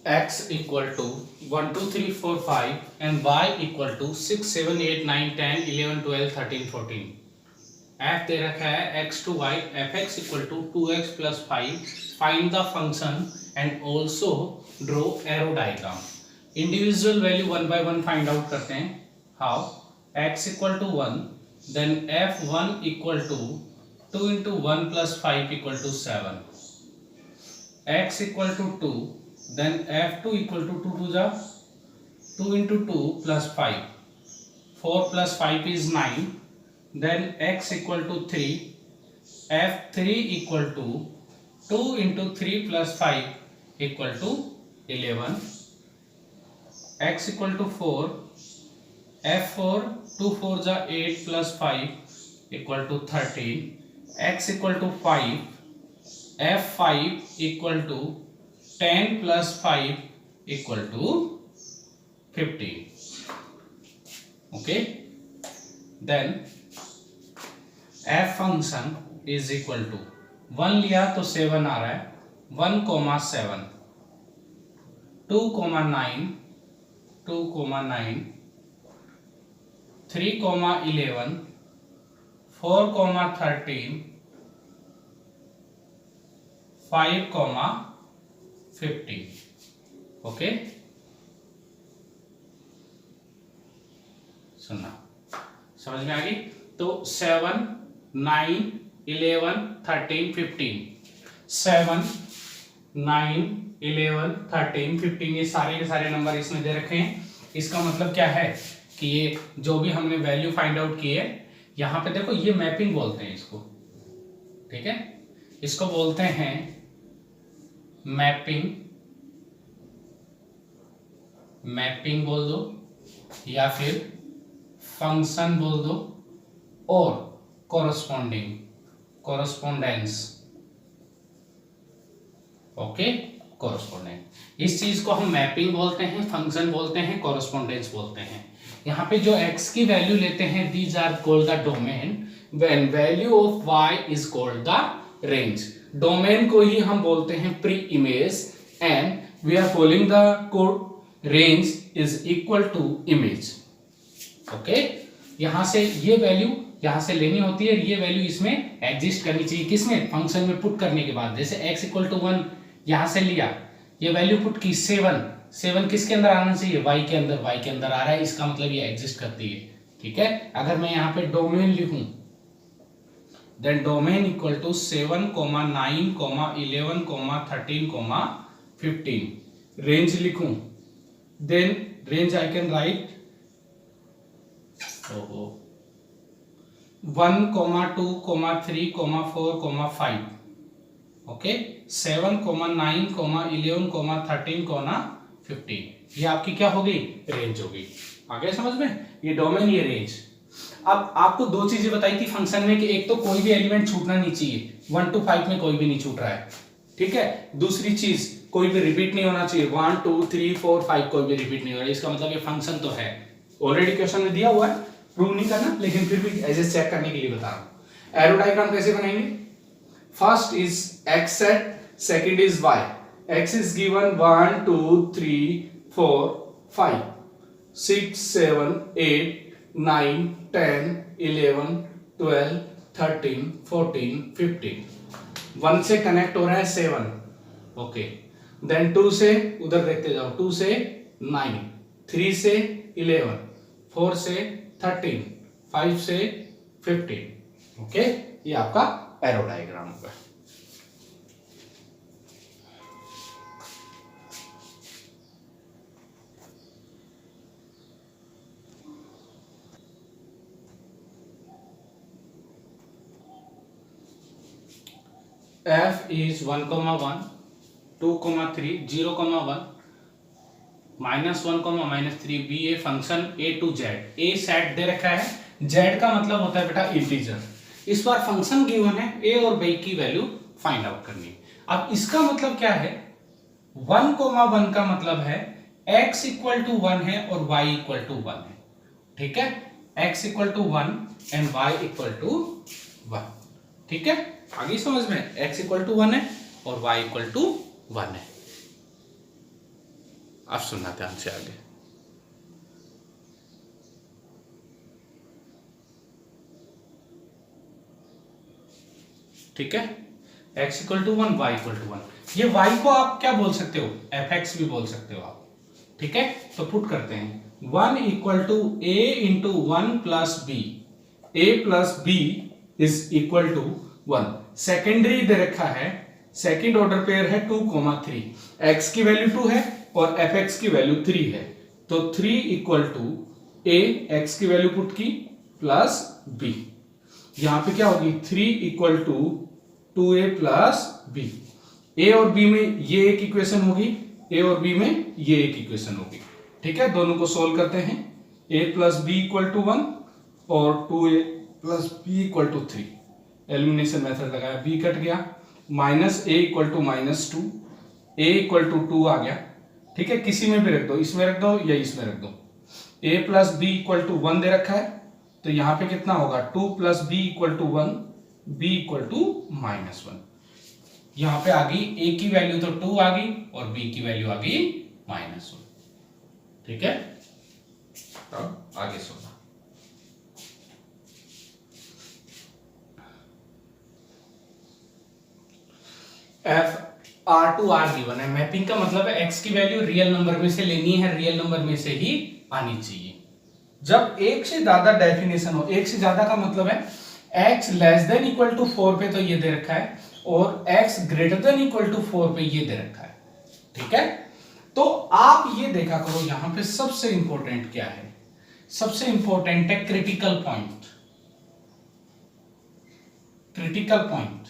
x equal to 1 2 3 4 5 and y equal to 6 7 8 9 10 11 12 13 14। f दे रखा है x to y, fx equal to 2x plus 5। Find the function and also draw arrow diagram. Individual value one by one find out करते हैं। How? x equal to 1, then f1 equal to 2 into 1 plus 5 equal to 7, x equal to 2, then f2 equal to 2 to the 2 into 2 plus 5, 4 plus 5 is 9, then x equal to 3, f3 equal to 2 into 3 plus 5 equal to 11, x equal to 4, f4 2 4 the 8 plus 5 equal to 13, x equal to 5, f5 equal to 10 plus 5 equal to 15. Okay, then f function is equal to 1 लिया तो 7 आ रहा है, 1,7, 2,9, 2,9, 3,11, 4,13, 5,15. Okay, सुनना, समझ में आ गई? तो 7 9 11 13 15, 7 9 11 13 15 ये सारे के सारे नंबर इसमें दे रखे हैं। इसका मतलब क्या है कि ये जो भी हमने वैल्यू फाइंड आउट की है, यहां पे देखो ये मैपिंग बोलते हैं इसको, ठीक है? इसको बोलते हैं मैपिंग, मैपिंग बोल दो या फिर फंक्शन बोल दो, और कोरस्पॉन्डिंग, कोरस्पोंडेंस। ओके, कोरस्पोंडेंस, इस चीज को हम मैपिंग बोलते हैं, फंक्शन बोलते हैं, कोरस्पोंडेंस बोलते हैं। यहाँ पे जो x की वैल्यू लेते हैं, these are called the domain, when value of y is called the range. Domain को ही हम बोलते हैं pre image, and we are calling the code range is equal to image. Okay, यहां से ये वैल्यू यहां से लेनी होती है, ये वैल्यू इसमें एग्जिस्ट करनी चाहिए, किसमें? फंक्शन में पुट करने के बाद। जैसे x इक्वल टू 1 यहां से लिया, ये वैल्यू पुट की 7, 7 किसके अंदर आना चाहिए? y के अंदर, y के अंदर आ रहा है, इसका मतलब ये एग्जिस्ट करती है, ठीक है? अगर मैं यहाँ पे डोमेन लिखूं, then domain equal to 7, 9, 11, 13, 15। Range लिखूं, then range I can write 1, 2, 3, 4, 5। Okay, 7, 9, 11, 13, 15। ये आपकी क्या होगी? रेंज होगी। आगे समझ में? ये डोमेन, ये रेंज। अब आपको दो चीजें बताई थी फंक्शन में कि एक तो कोई भी एलिमेंट छूटना नहीं चाहिए, 1 to 5 में कोई भी नहीं छूट रहा है, ठीक है? दूसरी चीज, कोई भी रिपीट नहीं होना चाहिए, 1 2 3 4 5 कोई भी रिपीट नहीं हो रहा है। इसका मतलब ये फंक्शन तो है, ऑलरेडी क्वेश्चन में दिया हुआ है, प्रूव नहीं करना, लेकिन फिर भी एज ए चेक करने के लिए बता रहा हूं। एरो डायग्राम कैसे बनाएंगे? First is x set, second is y। x is given 1 2 3 4 5 6 7 8 9 10 11 12 13 14 15। 1 से कनेक्ट हो रहा है 7, ओके, देन 2 से उधर देखते जाओ, 2 से 9, 3 से 11, 4 से 13, 5 से 15। ओके, ये आपका एरो डायग्राम होगा। f is 1, 1, 2, 3, 0, 1, -1, -3 b ए function a to z। a set दे रखा है, z का मतलब होता है बेटा इंटीजर। इस बार फंक्शन गिवन है, a और b की वैल्यू फाइंड आउट करनी है। अब इसका मतलब क्या है? 1, 1 का मतलब है x इक्वल टू 1 है और y इक्वल टू 1 है, ठीक है? x equal to 1 and y equal to 1, ठीक है? आगे समझ में, x इक्वल टू 1 है और y इक्वल टू 1 है। आप सुनना ध्यान से आगे। ठीक है, x equal to 1, y equal to 1। ये y को आप क्या बोल सकते हो, fx भी बोल सकते हो आप। ठीक है, तो पुट करते हैं 1 equal to a into 1 plus B, a plus B is equal to 1। Secondary दे रखा है, सेकेंड ऑर्डर पेयर है 2,3, x की वैल्यू 2 है और fx की वैल्यू 3 है, तो 3 इक्वल टू a, x की वैल्यू पुट की प्लस b, यहां पे क्या होगी 3 equal to 2a plus b। a और b में ये एक इक्वेशन होगी, a और b में ये एक इक्वेशन होगी। ठीक है, दोनों को सोल्व करते हैं, a plus b equal to 1 और 2a plus b equal to 3। Elimination method लगाया, b कट गया, minus a equal to minus 2, a equal to 2 आ गया। ठीक है, किसी में भी रख दो, इसमें रख दो या इसमें रख दो। a plus b equal to 1 दे रखा है, तो यहां पे कितना होगा 2 plus b equal to 1, b equal to minus 1। यहां पे आ गई a की वैल्यू तो 2 आ गई और b की वैल्यू आ गई माइनस 1। ठीक है, अब आगे सुनना। f R2 R गिवन है, मैपिंग का मतलब है x की वैल्यू रियल नंबर में से लेनी है, रियल नंबर में से ही आनी चाहिए। जब एक से ज्यादा डेफिनेशन हो, एक से ज्यादा का मतलब है x less than equal to 4 पे तो ये दे रखा है और x greater than equal to 4 पे ये दे रखा है। ठीक है, तो आप ये देखा करो, यहां पे सबसे इंपॉर्टेंट क्या है, सबसे इंपॉर्टेंट है क्रिटिकल पॉइंट। क्रिटिकल पॉइंट,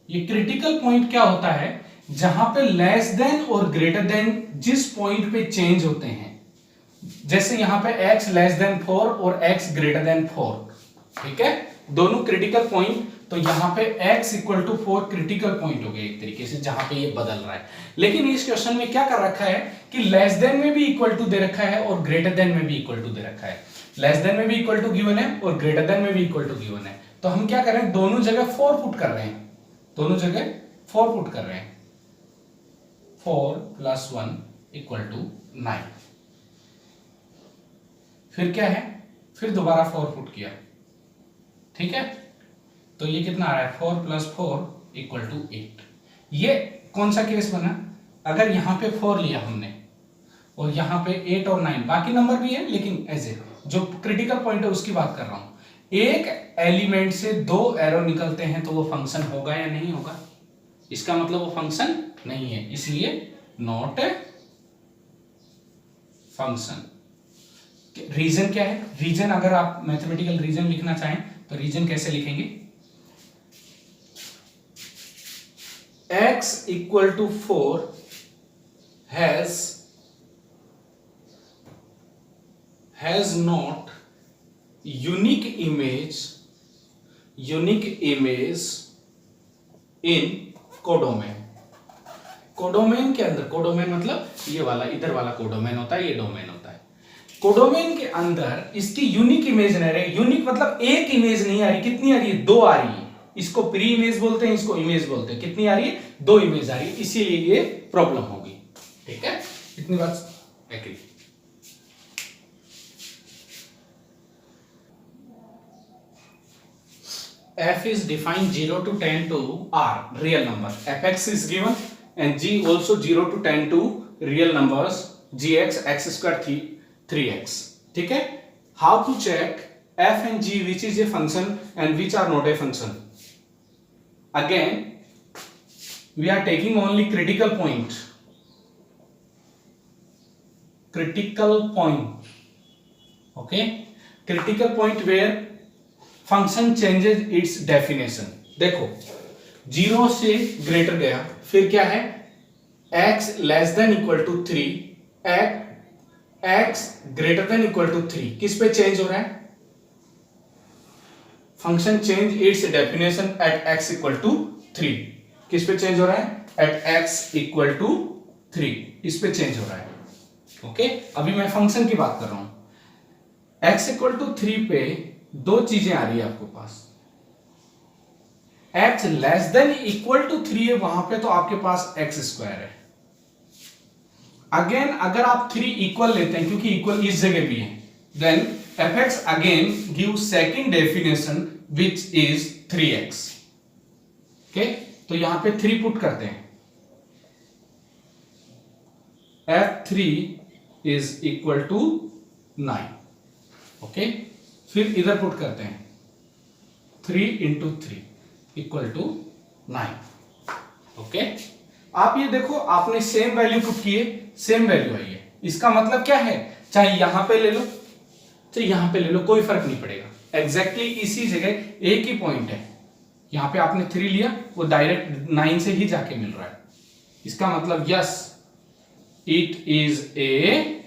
ये क्रिटिकल पॉइंट क्या होता है, जहां पे लेस देन और ग्रेटर देन जिस पॉइंट पे चेंज होते हैं, जैसे यहां पे x लेस देन 4 और x ग्रेटर देन 4। ठीक है, दोनों क्रिटिकल पॉइंट, तो यहां पे x equal to 4 critical point हो गया एक तरीके से, जहां पे ये बदल रहा है। लेकिन इस क्वेश्चन में क्या कर रखा है कि लेस देन में भी इक्वल टू दे रखा है और ग्रेटर देन में भी इक्वल टू दे रखा है। लेस देन में भी इक्वल टू गिवन है और ग्रेटर देन में भी इक्वल टू गिवन है, तो हम क्या कर रहे हैं, दोनों जगह 4 पुट कर रहे हैं, दोनों जगह 4 पुट कर रहे हैं। 4 प्लस 1 इक्वल टू 9। फिर क्या है, फिर दोबारा 4 पुट किया। ठीक है, तो ये कितना आ रहा है, 4 प्लस 4 इक्वल टू 8। ये कौन सा केस बना, अगर यहां पे 4 लिया हमने और यहां पे 8 और 9, बाकी नंबर भी है लेकिन एज ए जो क्रिटिकल पॉइंट है उसकी बात कर रहा हूं, एक एलिमेंट से 2 एरो निकलते हैं तो वो फंक्शन होगा या नहीं होगा, इसका मतलब वो फंक्शन नहीं है, इसलिए नॉट ए फंक्शन। रीजन क्या है, रीजन अगर आप मैथमेटिकल रीजन लिखना चाहें तो रीजन कैसे लिखेंगे, x equal to 4 has not unique image in codomain. Codomain के अंदर, कोडोमेन मतलब ये वाला, इधर वाला कोडोमेन होता है, ये डोमेन होता है। कोडोमेन के अंदर इसकी यूनिक इमेज नहीं रही, यूनिक मतलब एक इमेज नहीं आ रही, कितनी आ रही है, 2 आ रही है। इसको प्री इमेज बोलते हैं, इसको इमेज बोलते हैं। कितनी आ रही है, 2 इमेज आ रही है, इसीलिए ये प्रॉब्लम होगी। ठीक है, इतनी बात agree. f is defined 0 to 10 to r real number, fx is given and g also 0 to 10 to real numbers, gx x square 3x। ठीक है, how to check f and g which is a function and which are not a function। again we are taking only critical point, okay, critical point where function changes its definition. देखो 0 से greater गया, फिर क्या है, x less than equal to 3, x greater than equal to 3, किस पे change हो रहा है, function change its definition at x equal to 3, किस पे चेंज हो रहा है, एट x इक्वल टू 3, इस पे चेंज हो रहा है। ओके, अभी मैं फंक्शन की बात कर रहा हूं। x इक्वल टू 3 पे 2 चीजें आ रही है आपके पास, x less than equal to 3 है वहां पे, तो आपके पास x स्क्वायर है। अगेन अगर आप 3 इक्वल लेते हैं, क्योंकि इक्वल इस जगह भी है, then fx again give second definition which is 3x। Okay, तो यहां पे 3 पुट करते हैं, f3 is equal to 9। Okay, फिर इधर पुट करते हैं 3 इंटू 3 इक्वल टू 9। ओके, आप ये देखो, आपने सेम वैल्यू पुट किए, सेम वैल्यू आई है। इसका मतलब क्या है, चाहे यहां पे ले लो चाहे यहां पे ले लो, कोई फर्क नहीं पड़ेगा। एग्जैक्टली इसी जगह एक ही पॉइंट है, यहां पे आपने 3 लिया, वो डायरेक्ट 9 से ही जाके मिल रहा है। इसका मतलब yes, it is a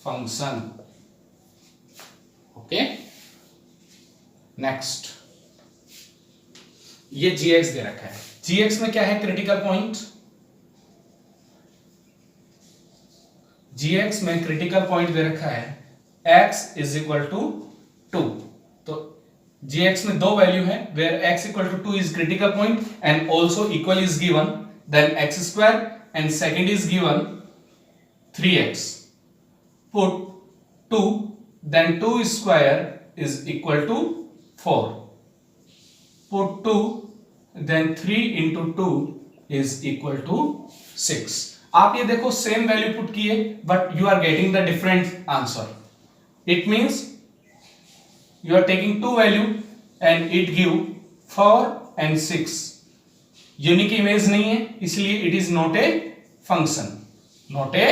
function. Okay, next, ये gx दे रखा है। gx में क्या है क्रिटिकल पॉइंट, gx में क्रिटिकल पॉइंट दे रखा है x इज इक्वल टू 2। तो gx में दो वैल्यू है, where x equal to 2 is critical point and also equal is given, then x square and second is given 3x, put 2, then 2 square is equal to 4, put 2, then 3 into 2 is equal to 6। आप ये देखो same value put किए, but you are getting the different answer. It means you are taking 2 value and it give 4 and 6। Unique image नहीं है, इसलिए it is not a function, not a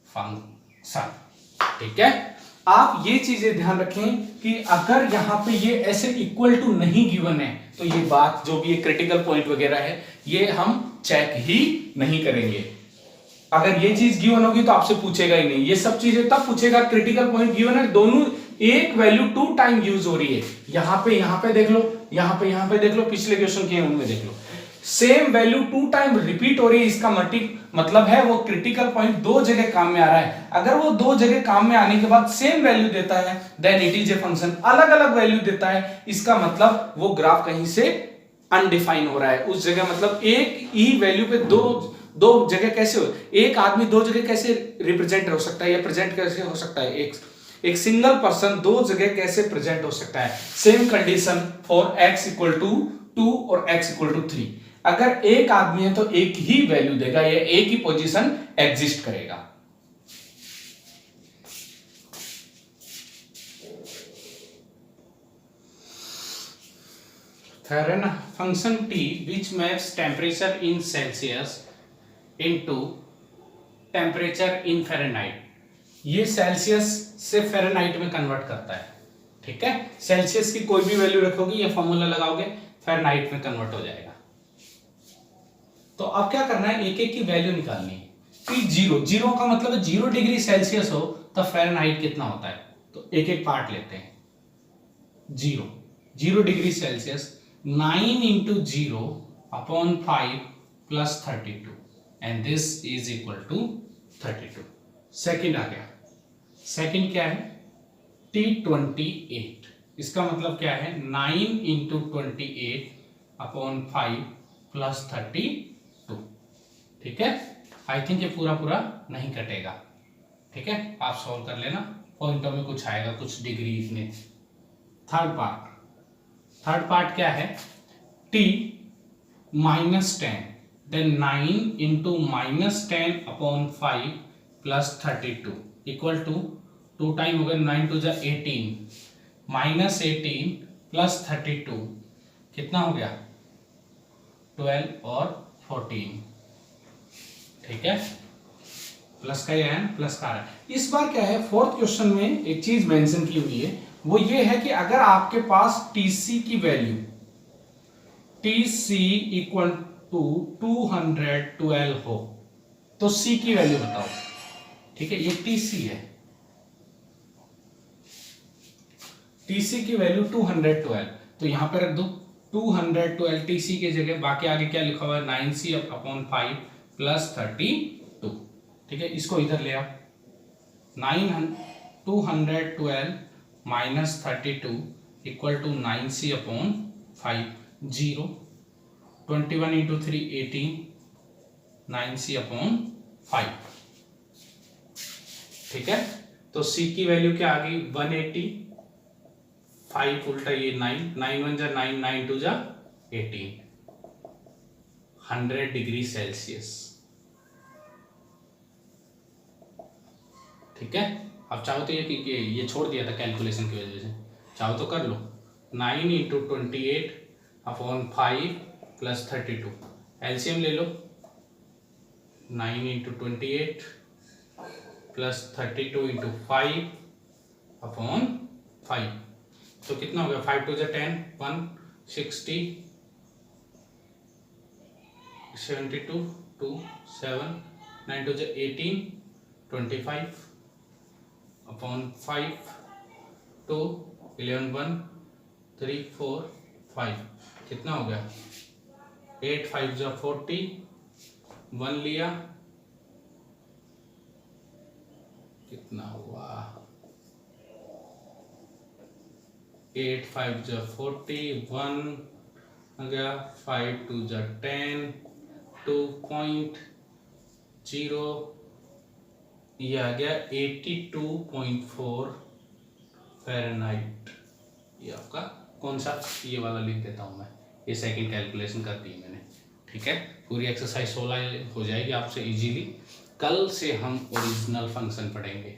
function. ठीक है, आप ये चीजें ध्यान रखें कि अगर यहां पे ये ऐसे इक्वल टू नहीं गिवन है, तो ये बात जो भी क्रिटिकल पॉइंट वगैरह है, ये हम चेक ही नहीं करेंगे। अगर ये चीज गिवन होगी तो आपसे पूछेगा ही नहीं, ये सब चीजें तब पूछेगा क्रिटिकल पॉइंट गिवन है, दोनों एक वैल्यू 2 टाइम यूज हो रही है। यहां पे देख लो, यहां पे देख लो, पिछले क्वेश्चन के उनमें देख लो, सेम वैल्यू 2 टाइम रिपीट हो रही है। इसका मतलब है वो क्रिटिकल पॉइंट 2 जगह काम में आ रहा है। अगर वो 2 जगह काम में आने के बाद सेम वैल्यू देता है, then it is a function. अलग अलग वैल्यू देता है, इसका मतलब वो ग्राफ कहीं से अनडिफाइंड हो रहा है। उस जगह मतलब एक ही वैल्यू पे दो जगह कैसे हो, एक आदमी 2 जगह कैसे रिप्रेजेंट हो सकता है या प्रेजेंट कैसे हो सकता है, एक सिंगल पर्सन 2 जगह कैसे प्रेजेंट हो सकता है। Same condition for x equal to 2 और x इक्वल टू 3। अगर एक आदमी है तो एक ही वैल्यू देगा या एक ही पोजीशन एग्जिस्ट करेगा। Then function t which maps temperature in Celsius into temperature in Fahrenheit, ये सेल्सियस से फ़ारेनहाइट में कन्वर्ट करता है। ठीक है, सेल्सियस की कोई भी वैल्यू रखोगे या फॉर्मूला लगाओगे, फ़ारेनहाइट में कन्वर्ट हो जाएगा। तो अब क्या करना है, एक एक की वैल्यू निकालनी है। कि जीरो का मतलब है 0 डिग्री सेल्सियस हो तो फ़ारेनहाइट कितना होता है, तो एक एक पार्ट लेते हैं। 0 degree Celsius 9 into 0 upon 5 plus 32 and this is equal to 32। Second आ गया, सेकेंड क्या है, T28। इसका मतलब क्या है, 9 इंटू 28 अपॉन 5 प्लस 32। ठीक है, आई थिंक ये पूरा नहीं कटेगा। ठीक है, आप सॉल्व कर लेना, पॉइंटों में कुछ आएगा, कुछ डिग्री इतने। थर्ड पार्ट क्या है, T -10 then 9 into -10 upon 5 plus 32 equal to 2 time हो गया, 9 टू जा 18 -18 प्लस 32 कितना हो गया, 12 और 14। ठीक है, प्लस का ये है, प्लस का है। इस बार क्या है, फोर्थ क्वेश्चन में एक चीज मेंशन की हुई है, वो ये है कि अगर आपके पास TC की वैल्यू TC इक्वल टू 212 हो तो C की वैल्यू बताओ। ठीक है, ये TC है, TC की वैल्यू 212, तो यहां पर रख दो 212 TC की जगह, बाकी आगे क्या लिखा हुआ है, 9C अपॉन 5 प्लस 32। ठीक है, इसको इधर ले आओ, 212 minus 32 equal to 9C upon 5, 0, 21 into 3 18, 9C upon 5। ठीक है, तो C की वैल्यू क्या आ गई 180, 5 उल्टा ये 9, 9 1 जा 9, 9 2 जा 18, 100 डिग्री सेल्सियस। ठीक है, अब चाहो तो ये छोड़ दिया था कैलकुलेशन की वजह से, चाहो तो कर लो। 9 इंटू 28 अपॉन 5 प्लस 32, एलसीएम ले लो। 9 इंटू 28 प्लस 32 इंटू 5 अपॉन 5, तो कितना हो गया 5 2 जा 10, 160, 72 2 7, 9 2 जा 18, 25 अपॉन 5 2 11 1 3 4 5, कितना हो गया 8 5 जा 40, 1 लिया, कितना हुआ 8 5 जा 40, 1 आ गया, 5 2 जा 10, 2.0, ये आ गया 82.4 फ़ारेनहाइट। ये आपका कौन सा, ये वाला लिख देता हूँ मैं, ये सेकंड कैलकुलेशन कर दी मैंने। ठीक है, पूरी एक्सरसाइज 16 हो जाएगी आपसे इजीली। कल से हम ओरिजिनल फंक्शन पढ़ेंगे,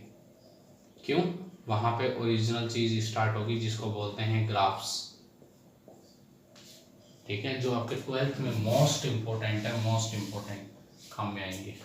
क्यों, वहां पे ओरिजिनल चीज स्टार्ट होगी जिसको बोलते हैं ग्राफ्स। ठीक है, जो आपके 12th में मोस्ट इंपॉर्टेंट है, मोस्ट इंपॉर्टेंट काम में आएंगे।